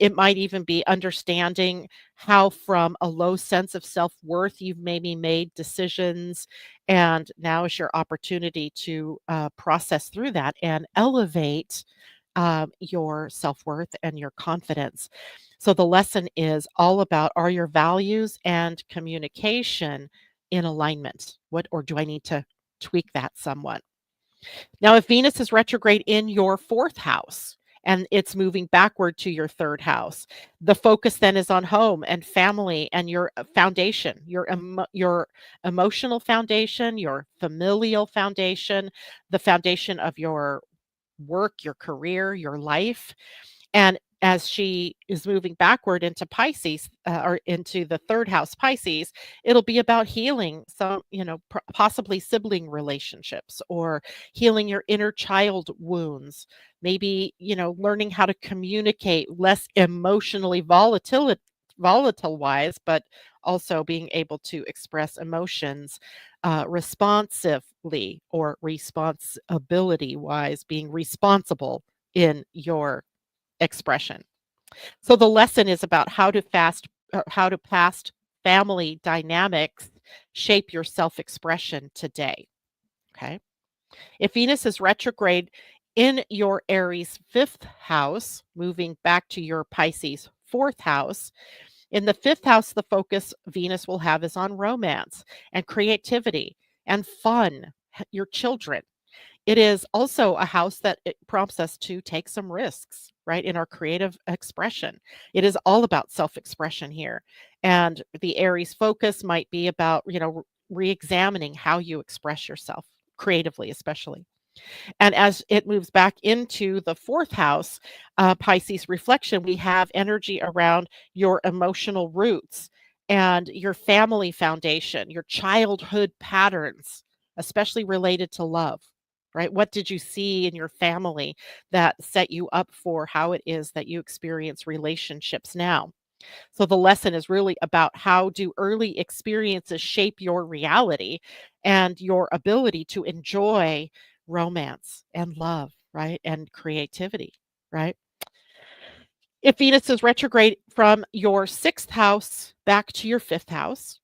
It might even be understanding how, from a low sense of self worth, you've maybe made decisions. And now is your opportunity to process through that and elevate your self worth and your confidence. So the lesson is all about, are your values and communication in alignment? What, or do I need to tweak that somewhat? Now, if Venus is retrograde in your fourth house and it's moving backward to your third house, the focus then is on home and family and your foundation, your emotional foundation, your familial foundation, the foundation of your work, your career, your life. And as she is moving backward into Pisces, or into the third house Pisces, it'll be about healing some, possibly sibling relationships, or healing your inner child wounds. Maybe, learning how to communicate less emotionally volatile wise, but also being able to express emotions responsively, or responsibility wise, being responsible in your expression. So the lesson is about how to past family dynamics shape your self-expression today. Okay. If Venus is retrograde in your Aries fifth house, moving back to your Pisces fourth house, in the fifth house, the focus Venus will have is on romance and creativity and fun, your children. It is also a house that it prompts us to take some risks, right, in our creative expression. It is all about self-expression here. And the Aries focus might be about, re-examining how you express yourself creatively, especially. And as it moves back into the fourth house, Pisces reflection, we have energy around your emotional roots and your family foundation, your childhood patterns, especially related to love, right? What did you see in your family that set you up for how it is that you experience relationships now? So the lesson is really about, how do early experiences shape your reality and your ability to enjoy romance and love, right? And creativity, right? If Venus is retrograde from your sixth house back to your fifth house,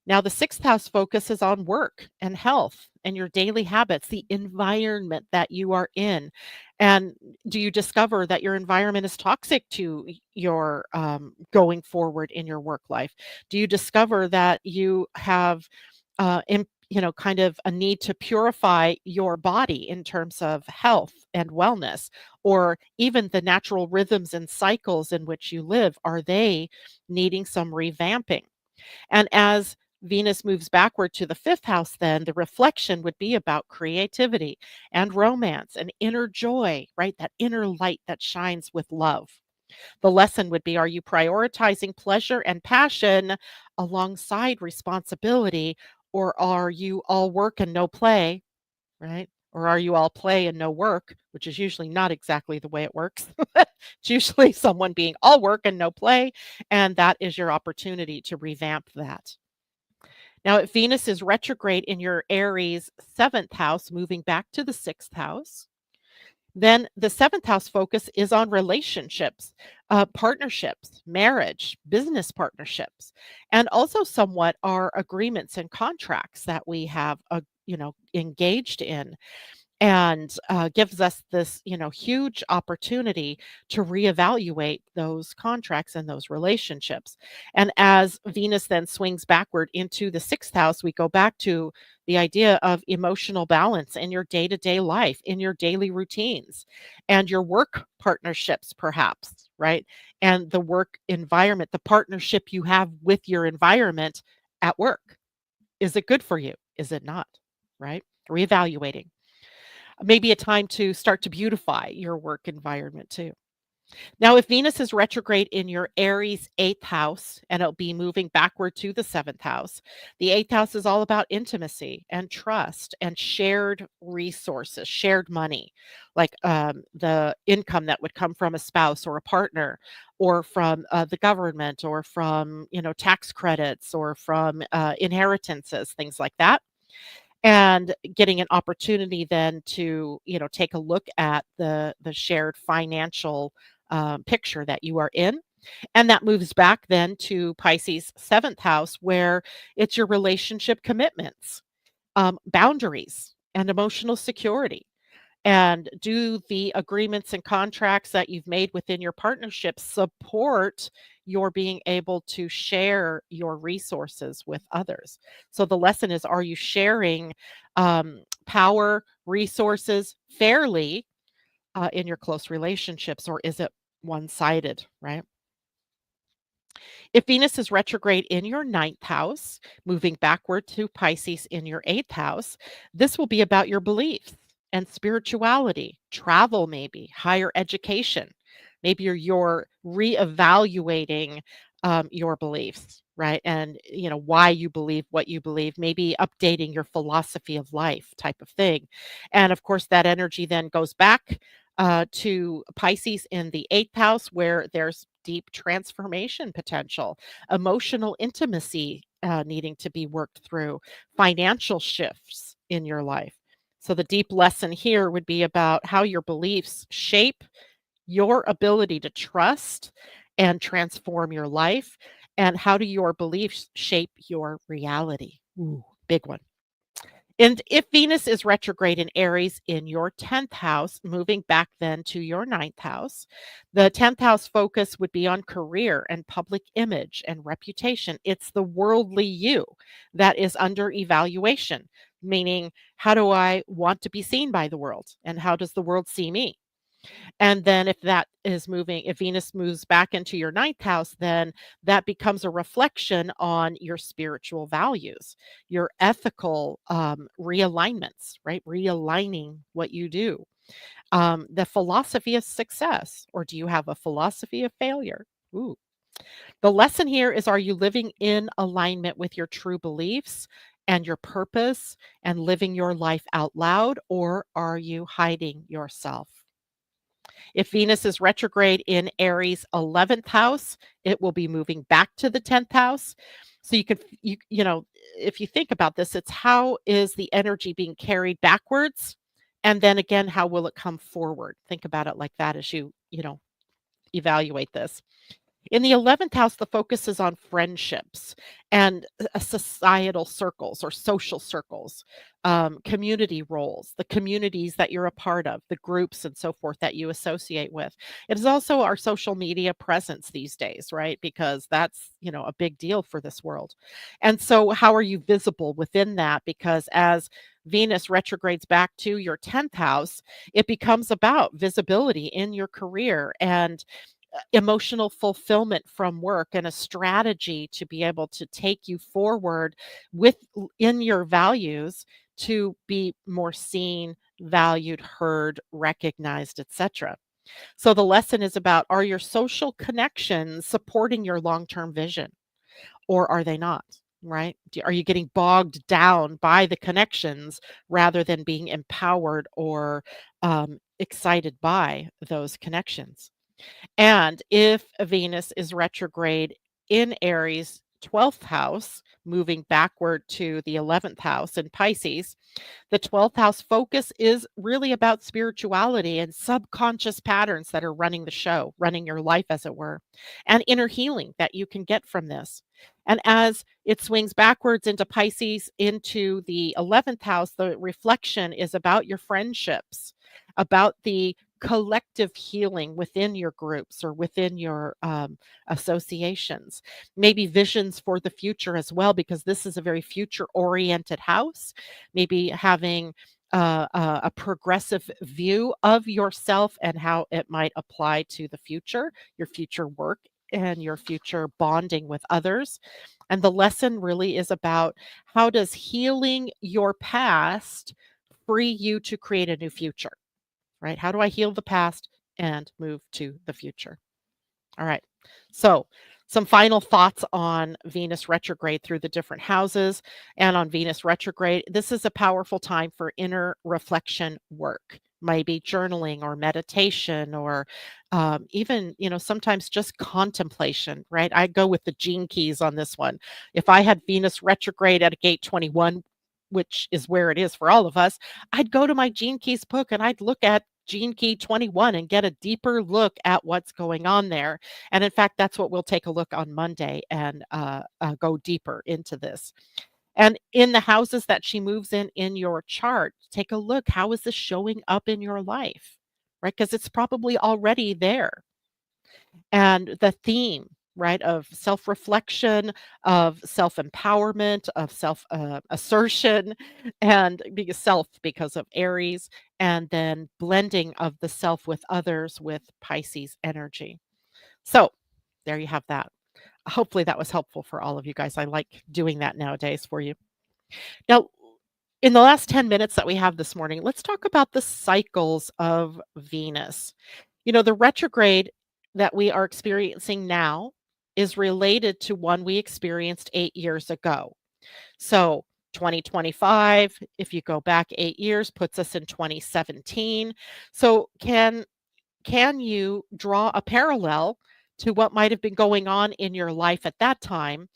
now the sixth house focuses on work and health and your daily habits, the environment that you are in. And do you discover that your environment is toxic to your going forward in your work life? Do you discover that you have kind of a need to purify your body in terms of health and wellness, or even the natural rhythms and cycles in which you live, are they needing some revamping? And as Venus moves backward to the fifth house, then the reflection would be about creativity and romance and inner joy, right? That inner light that shines with love. The lesson would be, are you prioritizing pleasure and passion alongside responsibility, or are you all work and no play, right? Or are you all play and no work, which is usually not exactly the way it works. It's usually someone being all work and no play, and that is your opportunity to revamp that. Now, if Venus is retrograde in your Aries seventh house, moving back to the sixth house, then the seventh house focus is on relationships, partnerships, marriage, business partnerships, and also somewhat our agreements and contracts that we have, engaged in, and gives us this, huge opportunity to reevaluate those contracts and those relationships. And as Venus then swings backward into the sixth house, we go back to the idea of emotional balance in your day-to-day life, in your daily routines, and your work partnerships, perhaps, right? And the work environment, the partnership you have with your environment at work. Is it good for you? Is it not? Right? Reevaluating. Maybe a time to start to beautify your work environment too. Now, if Venus is retrograde in your Aries 8th house, and it'll be moving backward to the 7th house, the 8th house is all about intimacy and trust and shared resources, shared money, like the income that would come from a spouse or a partner, or from the government, or from tax credits, or from inheritances, things like that, and getting an opportunity then to take a look at the shared financial picture that you are in. And that moves back then to Pisces 7th house, where it's your relationship commitments, boundaries, and emotional security. And do the agreements and contracts that you've made within your partnership support your being able to share your resources with others? So the lesson is, are you sharing power, resources fairly in your close relationships, or is it one sided, right? If Venus is retrograde in your 9th house, moving backward to Pisces in your 8th house, this will be about your beliefs and spirituality, travel, maybe higher education. Maybe you're reevaluating your beliefs, right? And why you believe what you believe, maybe updating your philosophy of life type of thing. And of course, that energy then goes back to Pisces in the 8th house, where there's deep transformation potential, emotional intimacy needing to be worked through, financial shifts in your life. So, the deep lesson here would be about how your beliefs shape your ability to trust and transform your life. And how do your beliefs shape your reality? Ooh, big one. And if Venus is retrograde in Aries in your 10th house, moving back then to your 9th house, the 10th house focus would be on career and public image and reputation. It's the worldly you that is under evaluation, meaning, how do I want to be seen by the world? And how does the world see me? And then if that is moving, if Venus moves back into your 9th house, then that becomes a reflection on your spiritual values, your ethical realignments, right? Realigning what you do. The philosophy of success, or do you have a philosophy of failure? Ooh. The lesson here is, are you living in alignment with your true beliefs and your purpose and living your life out loud, or are you hiding yourself? If Venus is retrograde in Aries 11th house, it will be moving back to the 10th house. So if you think about this, it's, how is the energy being carried backwards? And then again, how will it come forward? Think about it like that as you evaluate this. In the 11th house, the focus is on friendships and societal circles or social circles, community roles, the communities that you're a part of, the groups and so forth that you associate with. It is also our social media presence these days, right? Because that's, a big deal for this world. And so, how are you visible within that? Because as Venus retrogrades back to your 10th house, it becomes about visibility in your career and emotional fulfillment from work, and a strategy to be able to take you forward in your values, to be more seen, valued, heard, recognized, etc. So the lesson is about, are your social connections supporting your long-term vision, or are they not? Right? Are you getting bogged down by the connections rather than being empowered or excited by those connections? And if Venus is retrograde in Aries 12th house, moving backward to the 11th house in Pisces, the 12th house focus is really about spirituality and subconscious patterns that are running the show, running your life, as it were, and inner healing that you can get from this. And as it swings backwards into Pisces, into the 11th house, the reflection is about your friendships, about the collective healing within your groups or within your associations, maybe visions for the future as well, because this is a very future oriented house. Maybe having a progressive view of yourself and how it might apply to the future, your future work and your future bonding with others. And the lesson really is about how does healing your past free you to create a new future, right? How do I heal the past and move to the future? All right. So, some final thoughts on Venus retrograde through the different houses and on Venus retrograde. This is a powerful time for inner reflection work, maybe journaling or meditation or even, sometimes just contemplation, right? I go with the gene keys on this one. If I had Venus retrograde at a gate 21, which is where it is for all of us, I'd go to my gene keys book and I'd look at Gene Key 21 and get a deeper look at what's going on there. And in fact, that's what we'll take a look on Monday and go deeper into this. And in the houses that she moves in your chart, take a look. How is this showing up in your life? Right? Because it's probably already there. And the theme, right, of self reflection, of self empowerment, of self assertion, and self because of Aries, and then blending of the self with others with Pisces energy. So there you have that. Hopefully that was helpful for all of you guys. I like doing that nowadays for you. Now, in the last 10 minutes that we have this morning, let's talk about the cycles of Venus. The retrograde that we are experiencing now is related to one we experienced 8 years ago. So 2025, if you go back 8 years, puts us in 2017. So can you draw a parallel to what might have been going on in your life at that time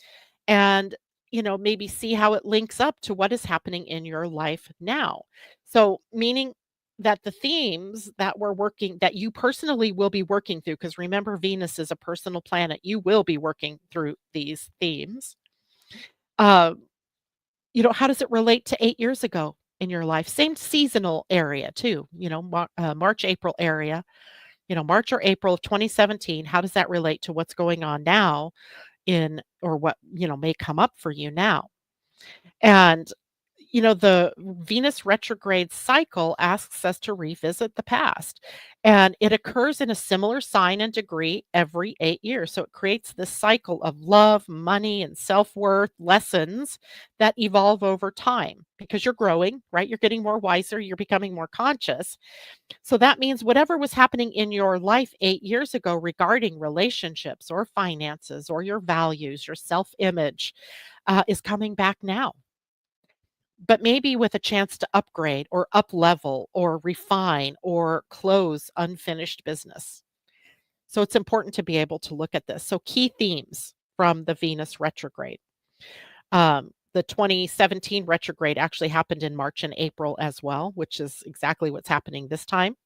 and maybe see how it links up to what is happening in your life now? So meaning that the themes that we're working that you personally will be working through, because remember Venus is a personal planet, you will be working through these themes. uh, how does it relate to 8 years ago in your life? Same seasonal area too, March April area, March or April of 2017. How does that relate to what's going on now in, or what may come up for you now? And the Venus retrograde cycle asks us to revisit the past, and it occurs in a similar sign and degree every 8 years. So it creates this cycle of love, money, and self-worth lessons that evolve over time because you're growing, right? You're getting more wiser, you're becoming more conscious. So that means whatever was happening in your life 8 years ago regarding relationships or finances or your values, your self-image, is coming back now, but maybe with a chance to upgrade or up level or refine or close unfinished business. So it's important to be able to look at this. So key themes from the Venus retrograde. The 2017 retrograde actually happened in March and April as well, which is exactly what's happening this time.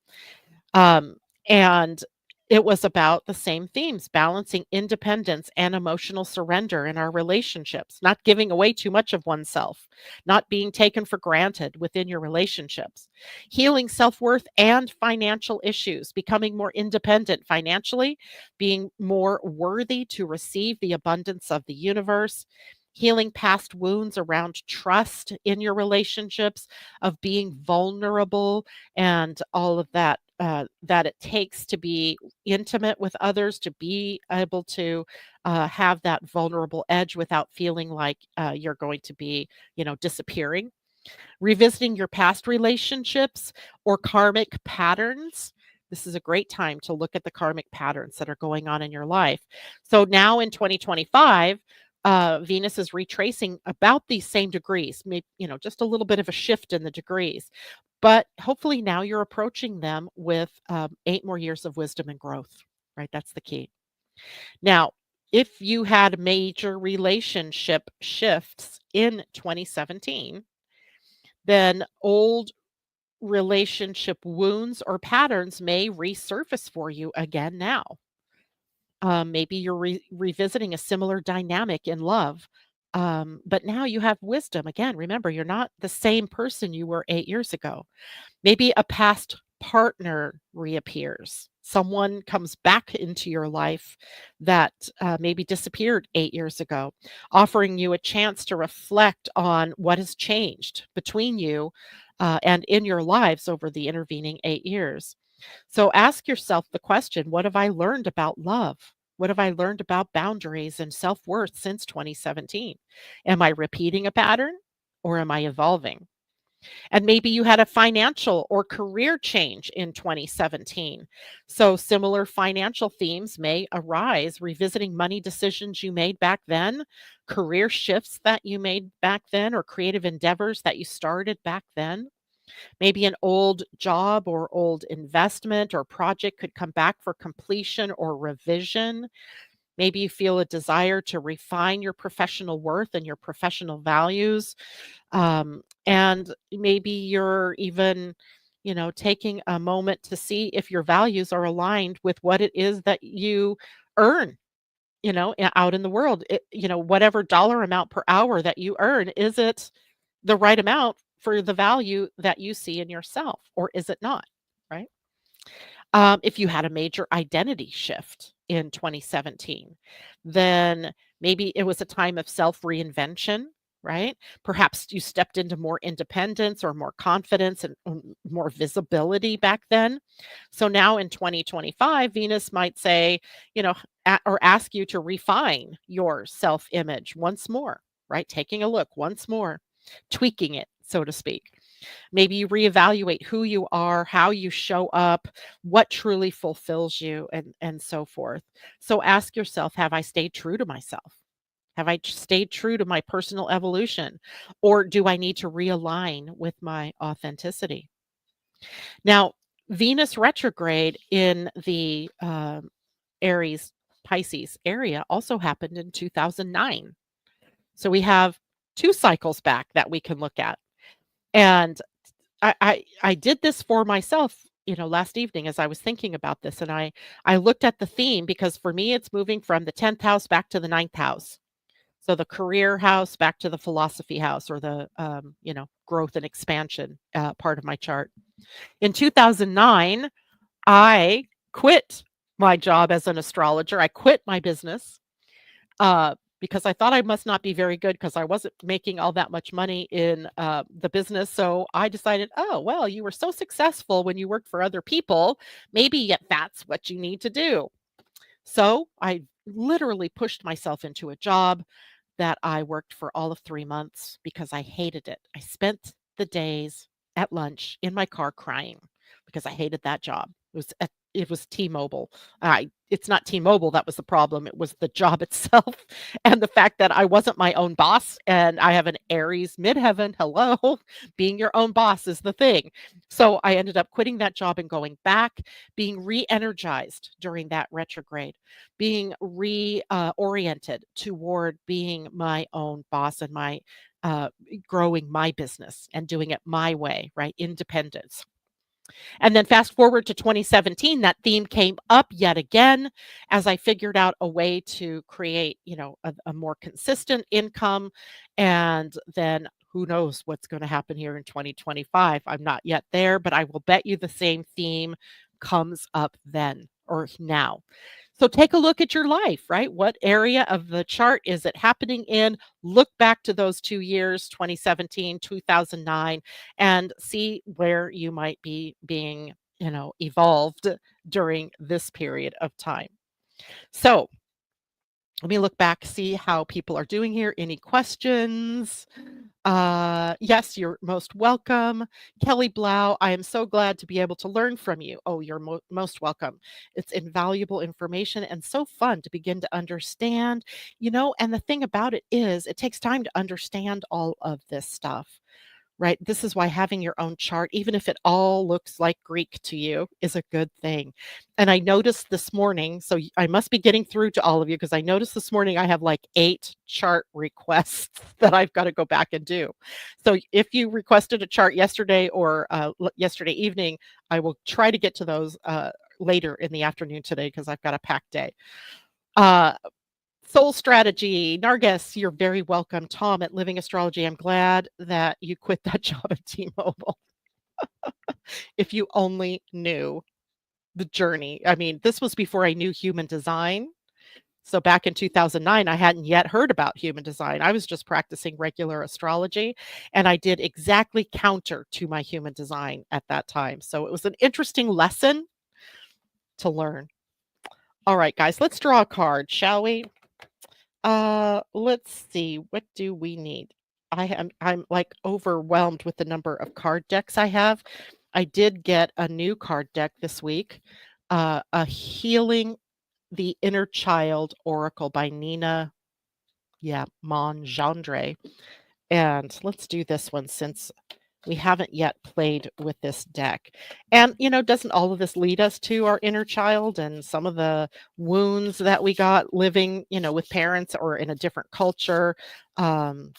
Um, and it was about the same themes, balancing independence and emotional surrender in our relationships, not giving away too much of oneself, not being taken for granted within your relationships, healing self-worth and financial issues, becoming more independent financially, being more worthy to receive the abundance of the universe, healing past wounds around trust in your relationships, of being vulnerable and all of that that it takes to be intimate with others, to be able to have that vulnerable edge without feeling like you're going to be, disappearing. Revisiting your past relationships or karmic patterns. This is a great time to look at the karmic patterns that are going on in your life. So now in 2025, Venus is retracing about these same degrees, maybe, just a little bit of a shift in the degrees. But hopefully now you're approaching them with 8 more years of wisdom and growth, right? That's the key. Now, if you had major relationship shifts in 2017, then old relationship wounds or patterns may resurface for you again now. Maybe you're revisiting a similar dynamic in love. But now you have wisdom. Again, remember, you're not the same person you were 8 years ago. Maybe a past partner reappears. Someone comes back into your life that maybe disappeared 8 years ago, offering you a chance to reflect on what has changed between you and in your lives over the intervening 8 years. So ask yourself the question, what have I learned about love? What have I learned about boundaries and self-worth since 2017? Am I repeating a pattern or am I evolving? And maybe you had a financial or career change in 2017. So similar financial themes may arise, revisiting money decisions you made back then, career shifts that you made back then, or creative endeavors that you started back then. Maybe an old job or old investment or project could come back for completion or revision. Maybe you feel a desire to refine your professional worth and your professional values. And maybe you're even, taking a moment to see if your values are aligned with what it is that you earn, out in the world. Whatever dollar amount per hour that you earn, is it the right amount for the value that you see in yourself, or is it not? Right. If you had a major identity shift in 2017, then maybe it was a time of self reinvention, right? Perhaps you stepped into more independence or more confidence and more visibility back then. So now in 2025, Venus might say, or ask you to refine your self image once more, right? Taking a look once more, tweaking it, so to speak. Maybe you reevaluate who you are, how you show up, what truly fulfills you, and so forth. So ask yourself, have I stayed true to myself? Have I stayed true to my personal evolution? Or do I need to realign with my authenticity? Now, Venus retrograde in the Aries Pisces area also happened in 2009. So we have two cycles back that we can look at. And I did this for myself, last evening as I was thinking about this, and I looked at the theme because for me it's moving from the 10th house back to the ninth house. So the career house back to the philosophy house, or the growth and expansion part of my chart. In 2009, I quit my job as an astrologer. I quit my business because I thought I must not be very good because I wasn't making all that much money in the business. So I decided, oh, well, you were so successful when you worked for other people. Maybe that's what you need to do. So I literally pushed myself into a job that I worked for all of 3 months because I hated it. I spent the days at lunch in my car crying because I hated that job. It was T-Mobile. It's not T-Mobile that was the problem. It was the job itself and the fact that I wasn't my own boss, and I have an Aries midheaven. Hello, being your own boss is the thing. So I ended up quitting that job and going back, being re-energized during that retrograde, being reoriented toward being my own boss and my growing my business and doing it my way, right? Independence. And then fast forward to 2017, that theme came up yet again as I figured out a way to create, a more consistent income. And then who knows what's going to happen here in 2025. I'm not yet there, but I will bet you the same theme comes up then or now. So take a look at your life, right? What area of the chart is it happening in? Look back to those 2 years, 2017, 2009, and see where you might be being, evolved during this period of time. So let me look back, see how people are doing here. Any questions? Yes, you're most welcome. Kelly Blau, I am so glad to be able to learn from you. Oh, you're most welcome. It's invaluable information and so fun to begin to understand, and the thing about it is it takes time to understand all of this stuff. Right? This is why having your own chart, even if it all looks like Greek to you, is a good thing. And I noticed this morning, so I must be getting through to all of you because I noticed this morning I have like 8 chart requests that I've got to go back and do. So if you requested a chart yesterday or yesterday evening, I will try to get to those later in the afternoon today because I've got a packed day. Soul Strategy, Nargis, you're very welcome. Tom at Living Astrology, I'm glad that you quit that job at T-Mobile. If you only knew the journey. I mean, this was before I knew human design. So back in 2009, I hadn't yet heard about human design. I was just practicing regular astrology, and I did exactly counter to my human design at that time. So it was an interesting lesson to learn. All right, guys, let's draw a card, shall we? Let's see. What do we need? I'm like overwhelmed with the number of card decks I have. I did get a new card deck this week. A Healing the Inner Child Oracle by Nina, yeah, Mongendre. And let's do this one since we haven't yet played with this deck. And, doesn't all of this lead us to our inner child and some of the wounds that we got living, with parents or in a different culture? Um,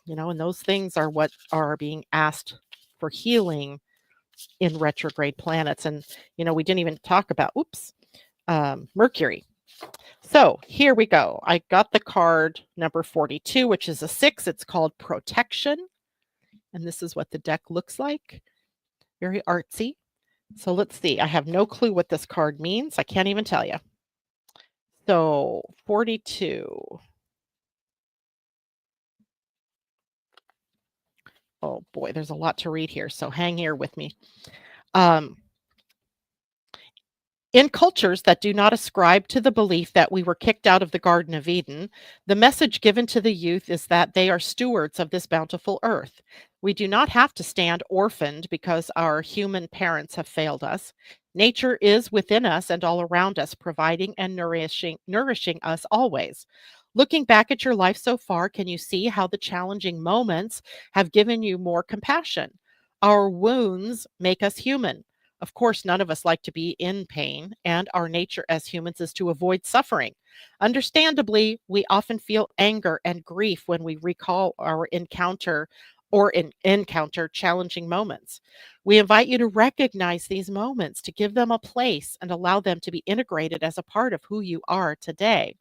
and those things are what are being asked for healing in retrograde planets. And, we didn't even talk about, Mercury. So here we go. I got the card number 42, which is a 6. It's called Protection. And this is what the deck looks like. Very artsy. So let's see. I have no clue what this card means. I can't even tell you. So 42. Oh boy, there's a lot to read here. So hang here with me. In cultures that do not ascribe to the belief that we were kicked out of the Garden of Eden, the message given to the youth is that they are stewards of this bountiful earth. We do not have to stand orphaned because our human parents have failed us. Nature is within us and all around us, providing and nourishing us always. Looking back at your life so far, can you see how the challenging moments have given you more compassion? Our wounds make us human. Of course, none of us like to be in pain, and our nature as humans is to avoid suffering. Understandably, we often feel anger and grief when we recall our encounter challenging moments. We invite you to recognize these moments, to give them a place and allow them to be integrated as a part of who you are today.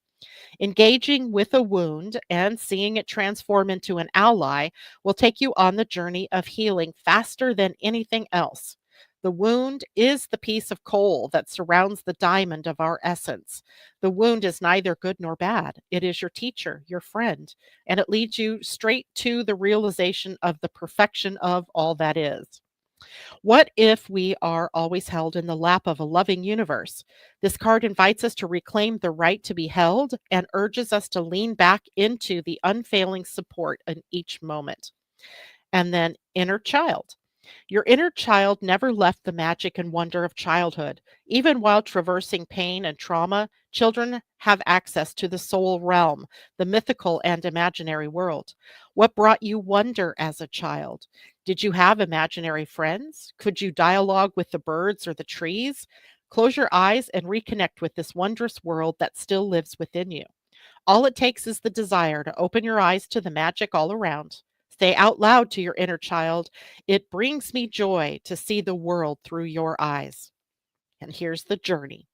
Engaging with a wound and seeing it transform into an ally will take you on the journey of healing faster than anything else. The wound is the piece of coal that surrounds the diamond of our essence. The wound is neither good nor bad. It is your teacher, your friend, and it leads you straight to the realization of the perfection of all that is. What if we are always held in the lap of a loving universe? This card invites us to reclaim the right to be held and urges us to lean back into the unfailing support in each moment. And then inner child. Your inner child never left the magic and wonder of childhood. Even while traversing pain and trauma, children have access to the soul realm, the mythical and imaginary world. What brought you wonder as a child? Did you have imaginary friends? Could you dialogue with the birds or the trees? Close your eyes and reconnect with this wondrous world that still lives within you. All it takes is the desire to open your eyes to the magic all around. Say out loud to your inner child, "It brings me joy to see the world through your eyes." And here's the journey.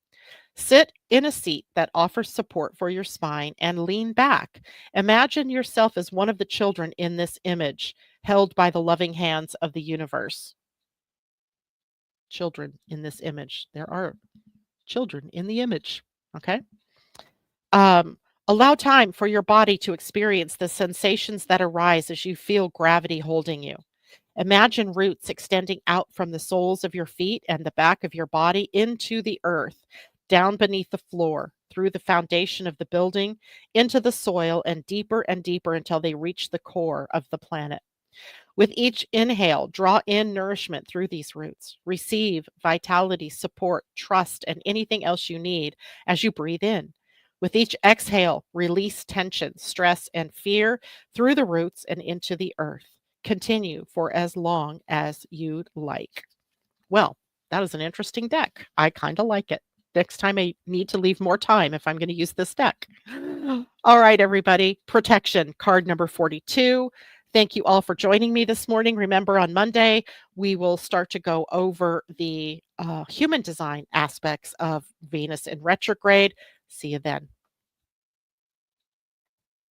Sit in a seat that offers support for your spine and lean back. Imagine yourself as one of the children in this image, held by the loving hands of the universe. Children in this image. There are children in the image. Okay? Um, Allow time for your body to experience the sensations that arise as you feel gravity holding you. Imagine roots extending out from the soles of your feet and the back of your body into the earth, down beneath the floor, through the foundation of the building, into the soil, and deeper until they reach the core of the planet. With each inhale, draw in nourishment through these roots. Receive vitality, support, trust, and anything else you need as you breathe in. With each exhale, release tension, stress, and fear through the roots and into the earth. Continue for as long as you'd like. Well, that is an interesting deck. I kind of like it. Next time I need to leave more time if I'm going to use this deck. All right, everybody. Protection, card number 42. Thank you all for joining me this morning. Remember, on Monday, we will start to go over the human design aspects of Venus in retrograde. See you then.